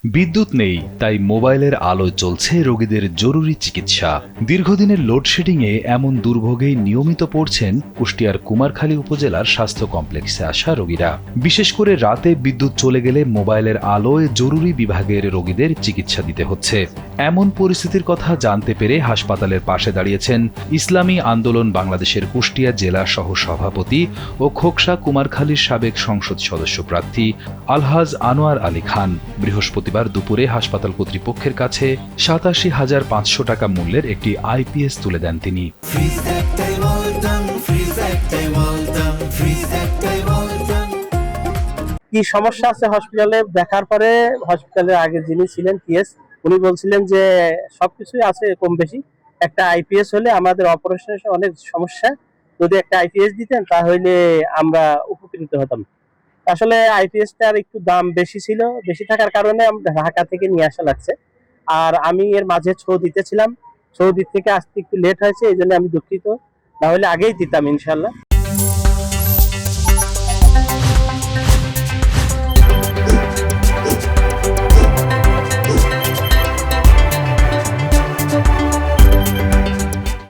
বিদ্যুৎ নেই, তাই মোবাইলের আলোয় চলছে রোগীদের জরুরি চিকিৎসা। দীর্ঘদিনের লোডশেডিংয়ে এমন দুর্ভোগেই নিয়মিত পড়ছেন কুষ্টিয়ার কুমারখালী উপজেলার স্বাস্থ্য কমপ্লেক্সে আসা রোগীরা। বিশেষ করে রাতে বিদ্যুৎ চলে গেলে মোবাইলের আলোয় জরুরি বিভাগের রোগীদের চিকিৎসা দিতে হচ্ছে। এমন পরিস্থিতির কথা জানতে পেরে হাসপাতালের পাশে দাঁড়িয়েছেন ইসলামী আন্দোলন বাংলাদেশের কুষ্টিয়া জেলা সহ সভাপতি ও খোকসা কুমারখালীর সাবেক সংসদ সদস্য প্রার্থী আলহাজ আনোয়ার আলী খান। বৃহস্পতিবার দুপুরে হাসপাতাল কর্তৃপক্ষের কাছে ৮৭,৫০০ টাকা মূল্যের একটি আইপিএস তুলে দেন তিনি। কি সমস্যা আছে হসপিটালে দেখার পরে হসপিটালের আগে যিনি ছিলেন পিএস উনি বলছিলেন যে সবকিছুই আছে কম বেশি, একটা আইপিএস হলে আমাদের অপারেশনের অনেক সমস্যা, যদি একটা আইপিএস দিতেন তাহলে আমরা উপকৃত হতাম। আসলে আইপিএসটার একটু দাম বেশি ছিল, বেশি থাকার কারণে ঢাকা থেকে নিয়ে আসা লাগছে। আর আমি এর মাঝে দিতেছিলাম, ছৌ দিক থেকে আসতে একটু লেট হয়েছে, এই জন্য আমি দুঃখিত, না হলে আগেই দিতাম ইনশাল্লাহ।